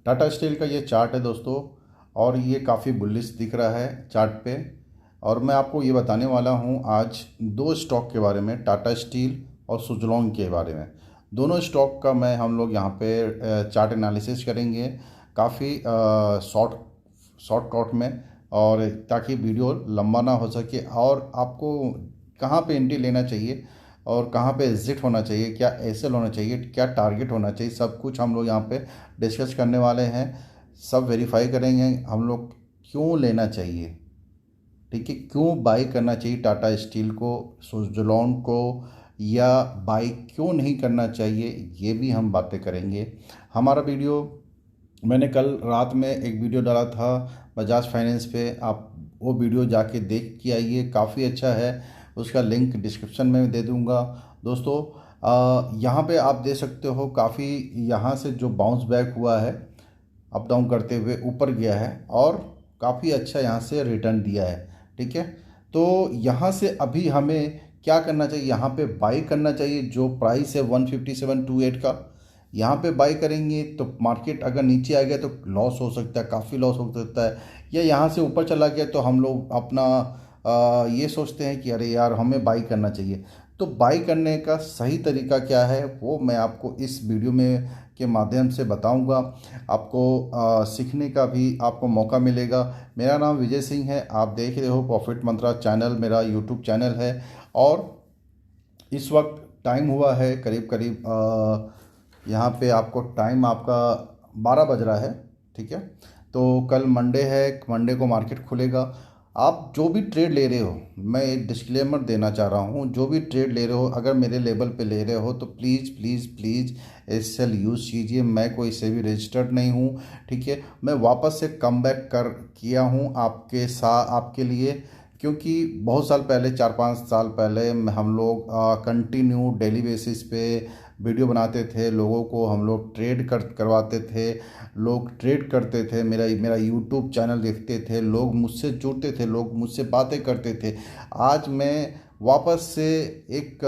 Tata steel का ये chart है दोस्तों, और ये काफ़ी बुलिश दिख रहा है चार्ट पे। और मैं आपको ये बताने वाला हूँ आज दो स्टॉक के बारे में, टाटा स्टील और सुजलॉन के बारे में। दोनों स्टॉक का हम लोग यहाँ पे चार्ट एनालिसिस करेंगे काफ़ी शॉर्टकट में, और ताकि वीडियो लंबा ना हो सके, और आपको कहाँ पे एंट्री लेना चाहिए और कहाँ पे एग्जिट होना चाहिए, क्या एसएल होना चाहिए, क्या टारगेट होना चाहिए, सब कुछ हम लोग यहाँ पे डिस्कस करने वाले हैं। सब वेरीफाई करेंगे हम लोग क्यों लेना चाहिए, ठीक है, क्यों बाई करना चाहिए टाटा स्टील को, सुजलॉन को, या बाई क्यों नहीं करना चाहिए, ये भी हम बातें करेंगे। हमारा वीडियो मैंने कल रात में एक वीडियो डाला था बजाज फाइनेंस पे, आप वो वीडियो जाके देख के आइए, काफ़ी अच्छा है। उसका लिंक डिस्क्रिप्शन में दे दूंगा दोस्तों। यहाँ पे आप दे सकते हो, काफ़ी यहाँ से जो बाउंस बैक हुआ है अप डाउन करते हुए ऊपर गया है, और काफ़ी अच्छा यहाँ से रिटर्न दिया है, ठीक है। तो यहाँ से अभी हमें क्या करना चाहिए, यहाँ पे बाई करना चाहिए। जो प्राइस है 15728 का, यहाँ पे बाई करेंगे तो मार्केट अगर नीचे आ गया तो लॉस हो सकता है, काफ़ी लॉस हो सकता है। या यहाँ से ऊपर चला गया तो हम लोग अपना ये सोचते हैं कि अरे यार हमें बाई करना चाहिए। तो बाई करने का सही तरीका क्या है वो मैं आपको इस वीडियो में के माध्यम से बताऊंगा। आपको सीखने का भी आपको मौका मिलेगा। मेरा नाम विजय सिंह है, आप देख रहे हो प्रॉफिट मंत्रा चैनल, मेरा यूट्यूब चैनल है। और इस वक्त टाइम हुआ है करीब करीब यहाँ पे आपको टाइम आपका 12 बज रहा है, ठीक है। तो कल मंडे है, मंडे को मार्केट खुलेगा। आप जो भी ट्रेड ले रहे हो, मैं एक डिस्क्लेमर देना चाह रहा हूँ, जो भी ट्रेड ले रहे हो अगर मेरे लेवल पे ले रहे हो तो please please please SL use कीजिए। मैं कोई से भी रजिस्टर्ड नहीं हूँ, ठीक है। मैं वापस से कम बैक कर किया हूँ आपके साथ, आपके लिए, क्योंकि बहुत साल पहले, 4-5 साल पहले हम लोग कंटिन्यू डेली बेसिस पे वीडियो बनाते थे, लोगों को हम लोग ट्रेड करवाते थे, लोग ट्रेड करते थे, मेरा मेरा यूट्यूब चैनल देखते थे, लोग मुझसे जुड़ते थे, लोग मुझसे बातें करते थे। आज मैं वापस से एक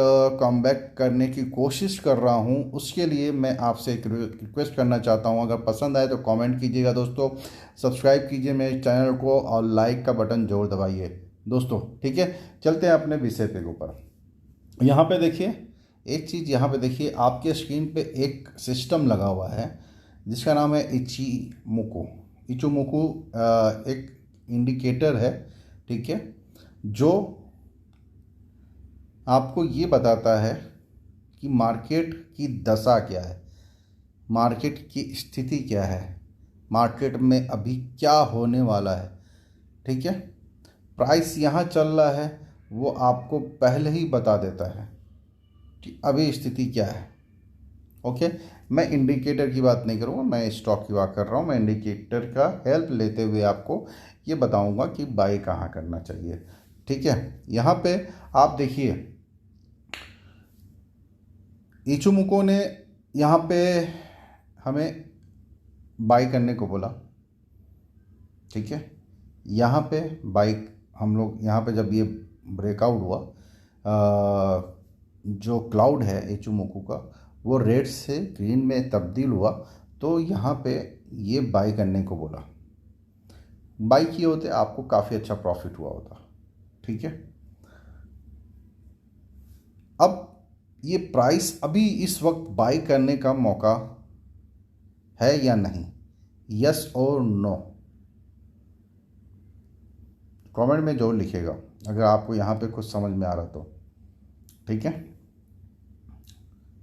कमबैक करने की कोशिश कर रहा हूं, उसके लिए मैं आपसे एक रिक्वेस्ट करना चाहता हूं। अगर पसंद आए तो कमेंट कीजिएगा दोस्तों, सब्सक्राइब कीजिए मेरे चैनल को, और लाइक का बटन जरूर दबाइए दोस्तों, ठीक है। चलते हैं अपने विषय पे ऊपर। यहाँ पे देखिए, एक चीज़ यहाँ पे देखिए, आपके स्क्रीन पे एक सिस्टम लगा हुआ है जिसका नाम है इचीमोको। इचीमोको एक इंडिकेटर है, ठीक है, जो आपको ये बताता है कि मार्केट की दशा क्या है, मार्केट की स्थिति क्या है, मार्केट में अभी क्या होने वाला है, ठीक है। प्राइस यहाँ चल रहा है, वो आपको पहले ही बता देता है कि अभी स्थिति क्या है, ओके। मैं इंडिकेटर की बात नहीं करूँगा, मैं स्टॉक की बात कर रहा हूँ। मैं इंडिकेटर का हेल्प लेते हुए आपको ये बताऊँगा कि बाई कहाँ करना चाहिए, ठीक है। यहाँ पे आप देखिए, इचुमुको ने यहाँ पे हमें बाई करने को बोला, ठीक है। यहाँ पे बाई हम लोग, यहाँ पे जब ये ब्रेकआउट हुआ, जो क्लाउड है इचुमुको का, वो रेड से ग्रीन में तब्दील हुआ, तो यहाँ पे ये बाई करने को बोला। बाई किए होते आपको काफ़ी अच्छा प्रॉफिट हुआ होता, ठीक है। अब ये प्राइस अभी इस वक्त बाई करने का मौका है या नहीं, यस और नो, कमेंट में जरूर लिखिएगा अगर आपको यहाँ पे कुछ समझ में आ रहा तो, ठीक है।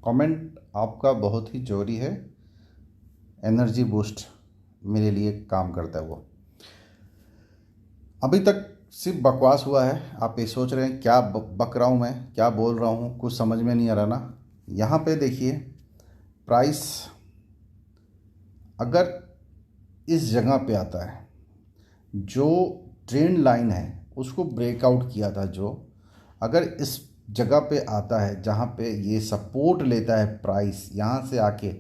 कमेंट आपका बहुत ही ज़रूरी है, एनर्जी बूस्ट मेरे लिए काम करता है वो। अभी तक सिर्फ बकवास हुआ है, आप ये सोच रहे हैं क्या बक रहा हूँ मैं, क्या बोल रहा हूँ, कुछ समझ में नहीं आ रहा ना। यहाँ पे देखिए, प्राइस अगर इस जगह पे आता है, जो ट्रेंड लाइन है उसको ब्रेकआउट किया था, जो अगर इस जगह पे आता है जहाँ पे ये सपोर्ट लेता है, प्राइस यहाँ से आके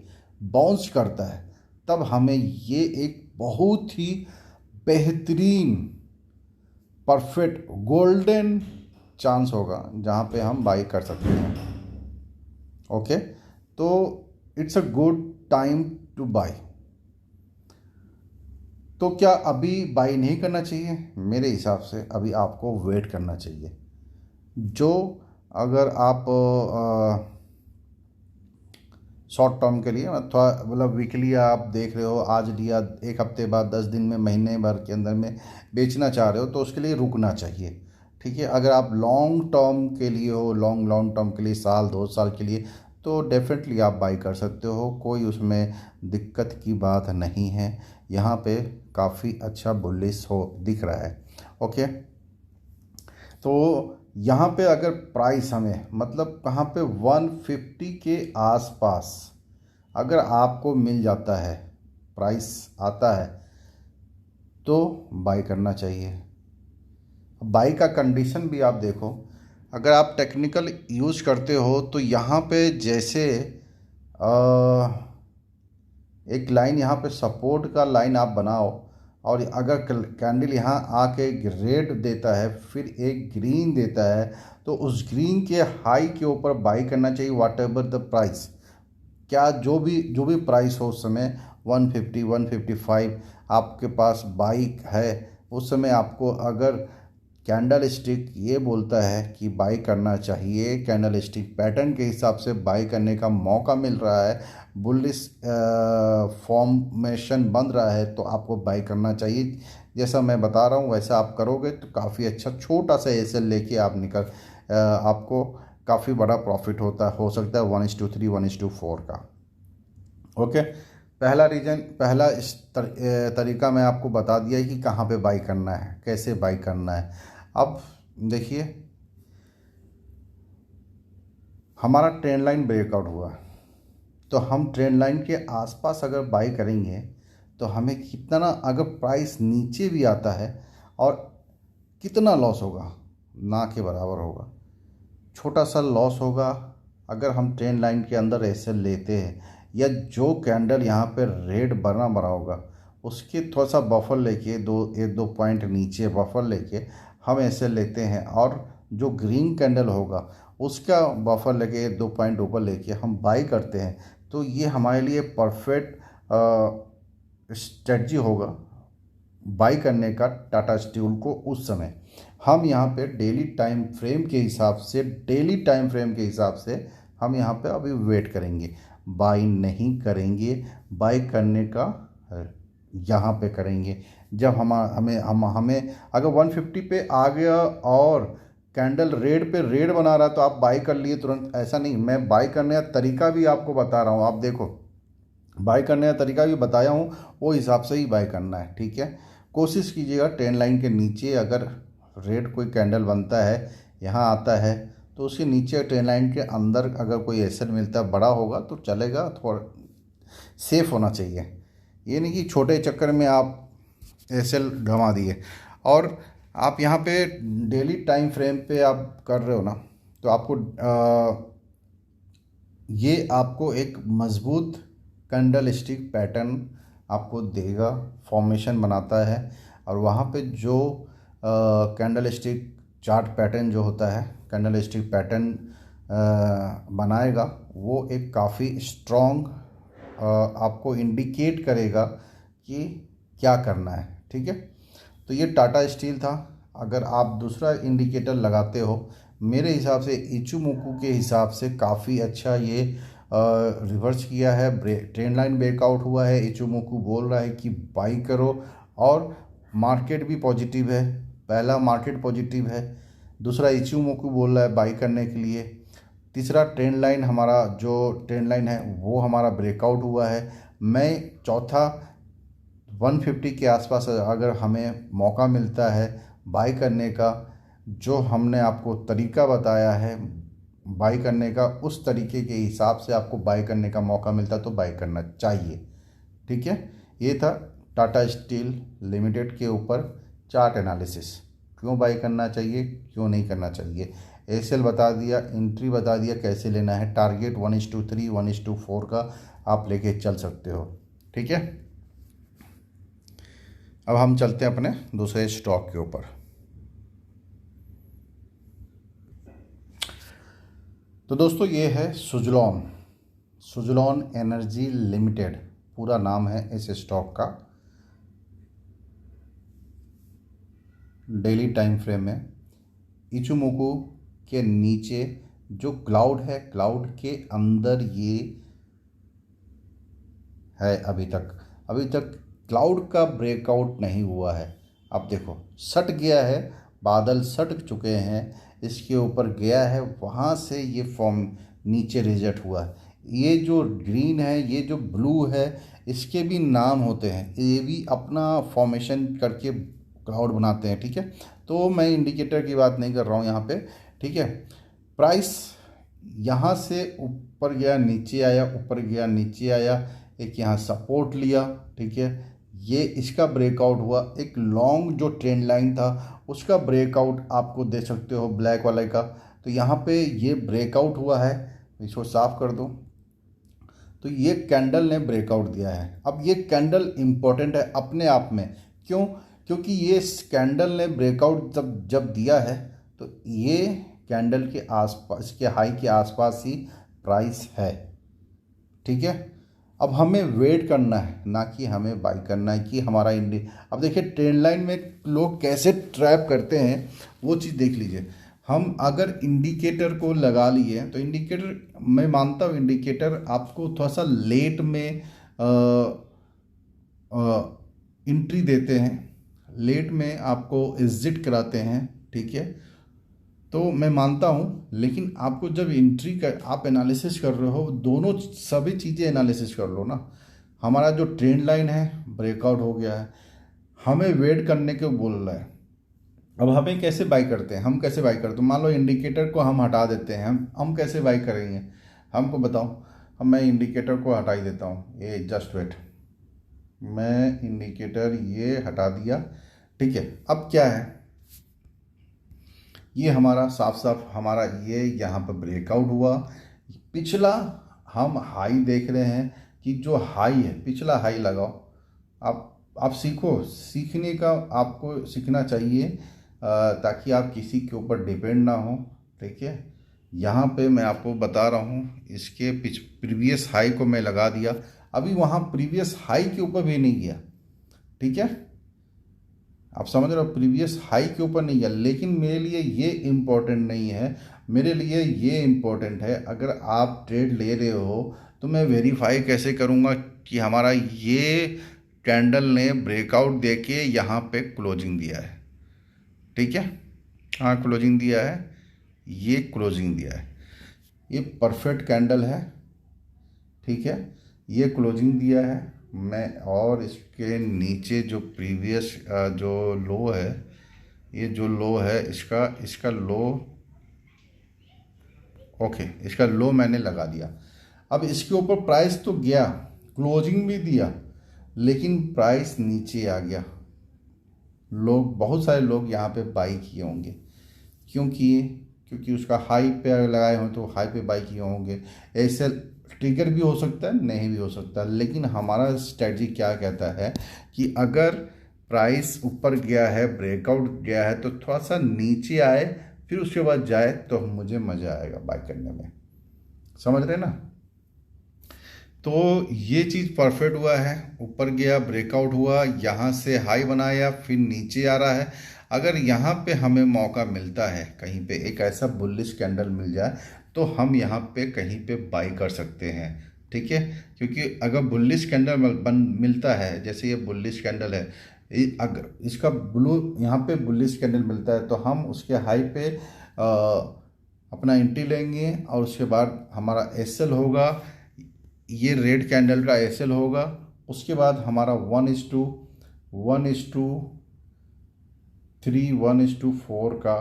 बाउंस करता है, तब हमें ये एक बहुत ही बेहतरीन, परफेक्ट, गोल्डन चांस होगा जहाँ पे हम बाई कर सकते हैं, ओके। तो it's a good time two by, तो क्या अभी बाई नहीं करना चाहिए? मेरे हिसाब से अभी आपको वेट करना चाहिए। जो अगर आप शॉर्ट टर्म के लिए थोड़ा मतलब वीकली आप देख रहे हो, आज लिया, एक हफ्ते बाद, 10 दिन में, महीने भर के अंदर में बेचना चाह रहे हो, तो उसके लिए रुकना चाहिए। ठीक है। अगर आप लॉन्ग टर्म के लिए हो, लॉन्ग टर्म के लिए, साल 2 साल के लिए, तो डेफिनेटली आप बाई कर सकते हो, कोई उसमें दिक्कत की बात नहीं है। यहाँ पे काफ़ी अच्छा बुलिश हो दिख रहा है। ओके। तो यहाँ पे अगर प्राइस हमें मतलब कहाँ पे 150 के आसपास अगर आपको मिल जाता है, प्राइस आता है, तो बाई करना चाहिए। बाई का कंडीशन भी आप देखो, अगर आप टेक्निकल यूज करते हो तो यहाँ पे जैसे एक लाइन यहाँ पे सपोर्ट का लाइन आप बनाओ, और अगर कैंडल यहाँ आके रेड देता है, फिर एक ग्रीन देता है, तो उस ग्रीन के हाई के ऊपर बाई करना चाहिए, वाट एवर द प्राइस। क्या जो भी प्राइस हो उस समय 150 155 आपके पास बाई है, उस समय आपको अगर कैंडल स्टिक ये बोलता है कि बाई करना चाहिए, कैंडल स्टिक पैटर्न के हिसाब से बाई करने का मौका मिल रहा है, बुलिश फॉर्मेशन बन रहा है, तो आपको बाई करना चाहिए। जैसा मैं बता रहा हूँ वैसा आप करोगे तो काफ़ी अच्छा छोटा सा एसएल लेके आप आपको काफ़ी बड़ा प्रॉफिट हो सकता है 1:3 1:4 का। ओके। पहला तरीका मैं आपको बता दिया कि कहाँ पे बाई करना है, कैसे बाई करना है। अब देखिए, हमारा ट्रेंड लाइन ब्रेकआउट हुआ, तो हम ट्रेंड लाइन के आसपास अगर बाई करेंगे तो हमें कितना, अगर प्राइस नीचे भी आता है, और कितना लॉस होगा, ना के बराबर होगा, छोटा सा लॉस होगा। अगर हम ट्रेंड लाइन के अंदर ऐसे लेते हैं, या जो कैंडल यहाँ पे रेड बना होगा उसके थोड़ा सा बफर लेके, एक दो पॉइंट नीचे बफर लेके हम ऐसे लेते हैं, और जो ग्रीन कैंडल होगा उसका बफर लेके 1-2 पॉइंट ऊपर लेके हम बाई करते हैं, तो ये हमारे लिए परफेक्ट स्ट्रेटजी होगा बाई करने का टाटा स्टील को। उस समय हम यहाँ पे डेली टाइम फ्रेम के हिसाब से हम यहाँ पे अभी वेट करेंगे, बाई नहीं करेंगे। बाई करने का यहाँ पे करेंगे जब हमें अगर 150 पे आ गया और कैंडल रेड पे रेड बना रहा है तो आप बाई कर लिए तुरंत, ऐसा नहीं। मैं बाई करने का तरीका भी आपको बता रहा हूँ, आप देखो, बाई करने का तरीका भी बताया हूँ, वो हिसाब से ही बाई करना है। ठीक है। कोशिश कीजिएगा ट्रेंड लाइन के नीचे अगर रेड कोई कैंडल बनता है, यहाँ आता है, तो उसके नीचे ट्रेंड लाइन के अंदर अगर कोई एसेट मिलता है, बड़ा होगा तो चलेगा, थोड़ा सेफ होना चाहिए। ये नहीं कि छोटे चक्कर में आप एसेल गंवा दिए। और आप यहाँ पे डेली टाइम फ्रेम पे आप कर रहे हो ना, तो ये आपको एक मजबूत कैंडल स्टिक पैटर्न आपको देगा, फॉर्मेशन बनाता है। और वहाँ पे जो कैंडल स्टिक चार्ट पैटर्न जो होता है, कैंडल स्टिक पैटर्न बनाएगा, वो एक काफ़ी स्ट्रॉन्ग आपको इंडिकेट करेगा कि क्या करना है। ठीक है। तो ये टाटा स्टील था। अगर आप दूसरा इंडिकेटर लगाते हो, मेरे हिसाब से इचुमोकू के हिसाब से काफ़ी अच्छा ये रिवर्स किया है, ट्रेंड लाइन ब्रेकआउट हुआ है, इचुमोकू बोल रहा है कि बाई करो, और मार्केट भी पॉजिटिव है। पहला मार्केट पॉजिटिव है, दूसरा इचुमोकू बोल रहा है बाई करने के लिए, तीसरा ट्रेंड लाइन, हमारा जो ट्रेंड लाइन है वो हमारा ब्रेकआउट हुआ है। मैं चौथा 150 के आसपास अगर हमें मौका मिलता है बाई करने का, जो हमने आपको तरीका बताया है बाई करने का, उस तरीके के हिसाब से आपको बाई करने का मौका मिलता तो बाई करना चाहिए। ठीक है। ये था टाटा स्टील लिमिटेड के ऊपर चार्ट एनालिसिस, क्यों बाई करना चाहिए, क्यों नहीं करना चाहिए। एसएल बता दिया, एंट्री बता दिया कैसे लेना है, टारगेट 1:3 1:4 का आप लेके चल सकते हो। ठीक है। अब हम चलते हैं अपने दूसरे स्टॉक के ऊपर। तो दोस्तों ये है सुजलॉन एनर्जी लिमिटेड, पूरा नाम है इस स्टॉक का। डेली टाइम फ्रेम में इचुमोकू के नीचे जो क्लाउड है, क्लाउड के अंदर ये है। अभी तक क्लाउड का ब्रेकआउट नहीं हुआ है। अब देखो सट गया है, बादल सट चुके हैं, इसके ऊपर गया है, वहाँ से ये फॉर्म नीचे रिजेक्ट हुआ है। ये जो ग्रीन है, ये जो ब्लू है, इसके भी नाम होते हैं, ये भी अपना फॉर्मेशन करके क्लाउड बनाते हैं। ठीक है, तो मैं इंडिकेटर की बात नहीं कर रहा हूँ यहाँ पे। ठीक है, प्राइस यहाँ से ऊपर गया, नीचे आया, ऊपर गया, नीचे आया, एक यहाँ सपोर्ट लिया। ठीक है, ये इसका ब्रेकआउट हुआ। एक लॉन्ग जो ट्रेंड लाइन था उसका ब्रेकआउट आपको दे सकते हो, ब्लैक वाले का। तो यहाँ पे ये ब्रेकआउट हुआ है, इसको साफ कर दो। तो ये कैंडल ने ब्रेकआउट दिया है। अब ये कैंडल इम्पोर्टेंट है अपने आप में। क्यों? क्योंकि ये कैंडल ने ब्रेकआउट जब दिया है तो ये कैंडल के आसपास, इसके हाई के आसपास ही प्राइस है। ठीक है, अब हमें वेट करना है, ना कि हमें बाई करना है कि हमारा अब देखिए ट्रेंड लाइन में लोग कैसे ट्रैप करते हैं, वो चीज़ देख लीजिए। हम अगर इंडिकेटर को लगा लिए तो इंडिकेटर, मैं मानता हूँ इंडिकेटर आपको थोड़ा सा लेट में एंट्री देते हैं, लेट में आपको एग्जिट कराते हैं। ठीक है, तो मैं मानता हूँ, लेकिन आपको जब एंट्री कर, आप एनालिसिस कर रहे हो, दोनों सभी चीज़ें एनालिसिस कर लो ना। हमारा जो ट्रेंड लाइन है ब्रेकआउट हो गया है, हमें वेट करने को बोल रहा है। अब हमें कैसे बाई करते हैं, हम कैसे बाई करते हैं? मान लो इंडिकेटर को हम हटा देते हैं, हम कैसे बाई करेंगे हमको बताओ। हम, मैं इंडिकेटर को हटा ही देता हूँ, ये जस्ट वेट, मैं इंडिकेटर ये हटा दिया। ठीक है, अब क्या है, ये हमारा साफ साफ हमारा ये यहाँ पर ब्रेकआउट हुआ। पिछला हम हाई देख रहे हैं कि जो हाई है, पिछला हाई लगाओ। आप सीखो, सीखने का आपको सीखना चाहिए ताकि आप किसी के ऊपर डिपेंड ना हो। ठीक है, यहाँ पे मैं आपको बता रहा हूँ, इसके प्रीवियस हाई को मैं लगा दिया, अभी वहाँ प्रीवियस हाई के ऊपर भी नहीं गया। ठीक है, आप समझ रहे हो, प्रीवियस हाई के ऊपर नहीं गया। लेकिन मेरे लिए ये इम्पोर्टेंट नहीं है, मेरे लिए ये इम्पोर्टेंट है, अगर आप ट्रेड ले रहे हो तो मैं वेरीफाई कैसे करूँगा कि हमारा ये कैंडल ने ब्रेकआउट देके यहाँ पे क्लोजिंग दिया है। ठीक है, हाँ क्लोजिंग दिया है, ये क्लोजिंग दिया है, ये परफेक्ट कैंडल है। ठीक है, ये क्लोजिंग दिया है मैं, और इसके नीचे जो प्रीवियस जो लो है, ये जो लो है इसका लो, ओके, इसका लो मैंने लगा दिया। अब इसके ऊपर प्राइस तो गया, क्लोजिंग भी दिया, लेकिन प्राइस नीचे आ गया। बहुत सारे लोग यहाँ पे बाई किए होंगे, क्योंकि उसका हाई पे लगाए हों तो हाई पे बाई किए होंगे। ऐसे ट्रिगर भी हो सकता है, नहीं भी हो सकता, लेकिन हमारा स्ट्रेटजी क्या कहता है कि अगर प्राइस ऊपर गया है, ब्रेकआउट गया है, तो थोड़ा सा नीचे आए, फिर उसके बाद जाए, तो मुझे मज़ा आएगा बाई करने में। समझ रहे ना? तो ये चीज़ परफेक्ट हुआ है, ऊपर गया, ब्रेकआउट हुआ, यहाँ से हाई बनाया, फिर नीचे आ रहा है। अगर यहाँ पे हमें मौका मिलता है, कहीं पे एक ऐसा बुलिश कैंडल मिल जाए, तो हम यहाँ पे कहीं पे बाई कर सकते हैं। ठीक है, क्योंकि अगर बुलिश कैंडल मिलता है, जैसे ये बुलिश कैंडल है, अगर इसका यहाँ पे बुलिश कैंडल मिलता है, तो हम उसके हाई पे अपना एंट्री लेंगे, और उसके बाद हमारा एसएल होगा, ये रेड कैंडल का एसएल होगा। उसके बाद हमारा 1:3, 1:4 का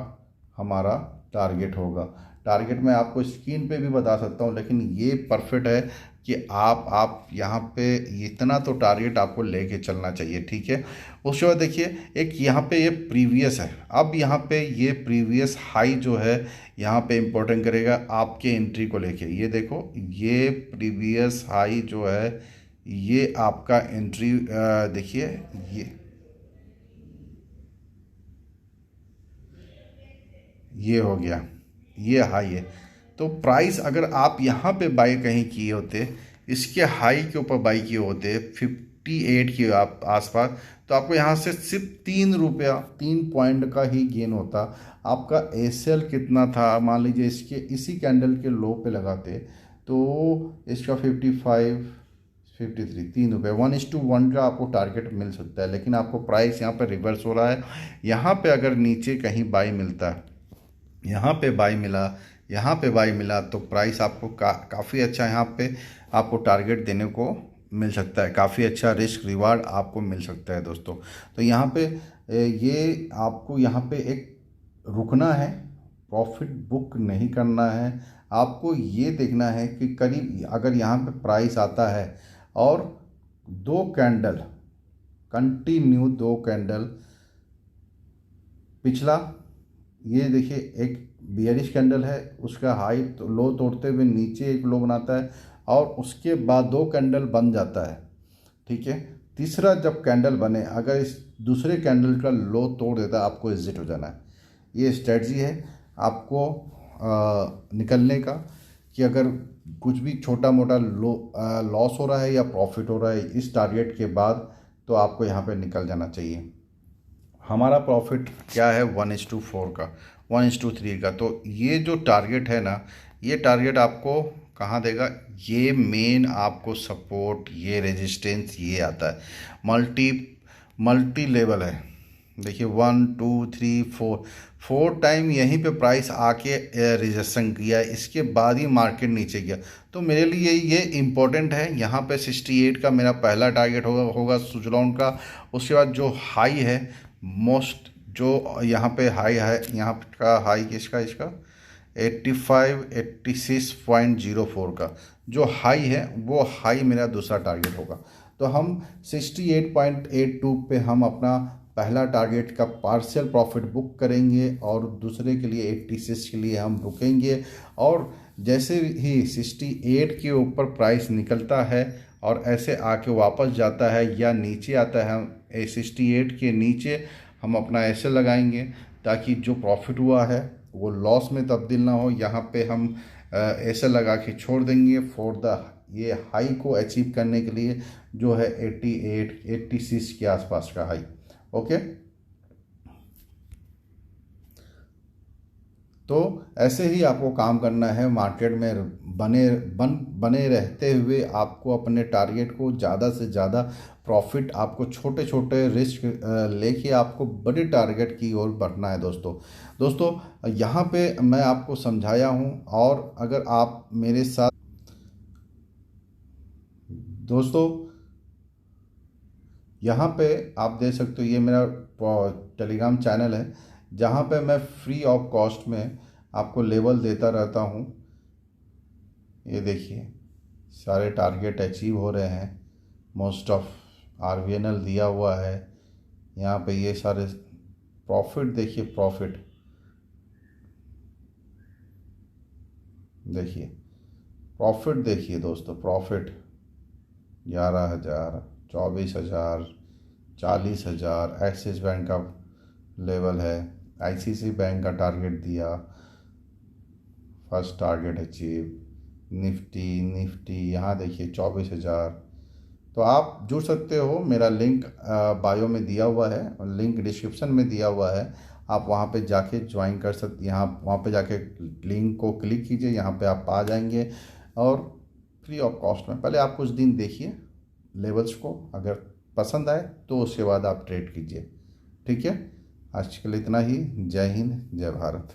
हमारा टारगेट होगा। टारगेट मैं आपको स्क्रीन पे भी बता सकता हूँ, लेकिन ये परफेक्ट है कि आप यहाँ पे इतना तो टारगेट आपको लेके चलना चाहिए। ठीक है, उसके बाद देखिए एक यहाँ पे ये प्रीवियस है। अब यहाँ पे ये प्रीवियस हाई जो है यहाँ पे इम्पोर्टेंट करेगा आपके एंट्री को लेके। ये देखो, ये प्रीवियस हाई जो है, ये आपका एंट्री देखिए, ये हो गया, ये हाई है। तो प्राइस अगर आप यहाँ पे बाई कहीं किए होते, इसके हाई के ऊपर बाई किए होते 58 के आप आसपास, तो आपको यहाँ से सिर्फ 3 रुपया 3 पॉइंट का ही गेन होता। आपका एसएल कितना था, मान लीजिए इसके इसी कैंडल के लो पे लगाते तो इसका 55 53 3 रुपये 1:1 का आपको टारगेट मिल सकता है। लेकिन आपको प्राइस यहाँ पर रिवर्स हो रहा है। यहाँ पे अगर नीचे कहीं बाई मिलता है, यहाँ पे बाई मिला, यहाँ पे बाई मिला, तो प्राइस आपको काफ़ी अच्छा यहाँ पे आपको टारगेट देने को मिल सकता है। काफ़ी अच्छा रिस्क रिवार्ड आपको मिल सकता है दोस्तों। तो यहाँ पे ये आपको यहाँ पे एक रुकना है, प्रॉफिट बुक नहीं करना है। आपको ये देखना है कि करीब अगर यहाँ पे प्राइस आता है और 2 कैंडल कंटिन्यू, 2 कैंडल पिछला, ये देखिए एक बियरिश कैंडल है, उसका हाई तो लो तोड़ते हुए नीचे एक लो बनाता है और उसके बाद 2 कैंडल बन जाता है। ठीक है, तीसरा जब कैंडल बने, अगर इस दूसरे कैंडल का लो तोड़ देता है, आपको एग्जिट हो जाना है। ये स्ट्रेटजी है आपको निकलने का, कि अगर कुछ भी छोटा मोटा लॉस हो रहा है या प्रॉफिट हो रहा है इस टारगेट के बाद, तो आपको यहाँ पे निकल जाना चाहिए। हमारा प्रॉफिट क्या है 1:4 का, 1:3 का। तो ये जो टारगेट है ना, ये टारगेट आपको कहाँ देगा, ये मेन आपको सपोर्ट, ये रेजिस्टेंस ये आता है। मल्टी लेवल है, देखिए 1 2 3 4 टाइम यहीं पे प्राइस आके रिजेक्शन किया, इसके बाद ही मार्केट नीचे गया। तो मेरे लिए ये इम्पोर्टेंट है। यहाँ पे 68 का मेरा पहला टारगेट होगा सुजलॉन का। उसके बाद जो हाई है मोस्ट, जो यहाँ पे हाई है, यहाँ का हाई किसका, इसका 86.04 का जो हाई है, वो हाई मेरा दूसरा टारगेट होगा। तो हम 68.82 पे हम अपना पहला टारगेट का पार्शियल प्रॉफिट बुक करेंगे और दूसरे के लिए 86 के लिए हम रुकेंगे। और जैसे ही 68 के ऊपर प्राइस निकलता है और ऐसे आके वापस जाता है या नीचे आता है, हम 68 के नीचे हम अपना ऐसे लगाएंगे ताकि जो प्रॉफिट हुआ है वो लॉस में तब्दील ना हो। यहाँ पे हम ऐसे लगा के छोड़ देंगे फॉर द ये हाई को अचीव करने के लिए, जो है 88 86 के आसपास का हाई। ओके, तो ऐसे ही आपको काम करना है मार्केट में, बने रहते हुए आपको अपने टारगेट को ज़्यादा से ज़्यादा प्रॉफिट, आपको छोटे छोटे रिस्क लेके आपको बड़े टारगेट की ओर बढ़ना है दोस्तों। यहाँ पे मैं आपको समझाया हूँ, और अगर आप मेरे साथ दोस्तों, यहाँ पे आप देख सकते हो, ये मेरा टेलीग्राम चैनल है जहाँ पे मैं फ्री ऑफ कॉस्ट में आपको लेवल देता रहता हूँ। ये देखिए सारे टारगेट अचीव हो रहे हैं, मोस्ट ऑफ RVNL दिया हुआ है। यहाँ पे ये सारे प्रॉफिट देखिए, प्रॉफिट देखिए दोस्तों, प्रॉफिट 11,000 24,000 40,000 एक्सिस बैंक का लेवल है, ICICI बैंक का टारगेट दिया, फर्स्ट टारगेट अचीव। निफ्टी यहाँ देखिए 24,000। तो आप जुड़ सकते हो, मेरा लिंक बायो में दिया हुआ है और लिंक डिस्क्रिप्शन में दिया हुआ है, आप वहाँ पे जाके ज्वाइन कर सकते, वहाँ पे जाके लिंक को क्लिक कीजिए, यहाँ पे आप आ जाएंगे और फ्री ऑफ कॉस्ट में पहले आप कुछ दिन देखिए लेवल्स को, अगर पसंद आए तो उसके बाद आप ट्रेड कीजिए। ठीक है, आज के लिए इतना ही। जय हिंद, जय भारत।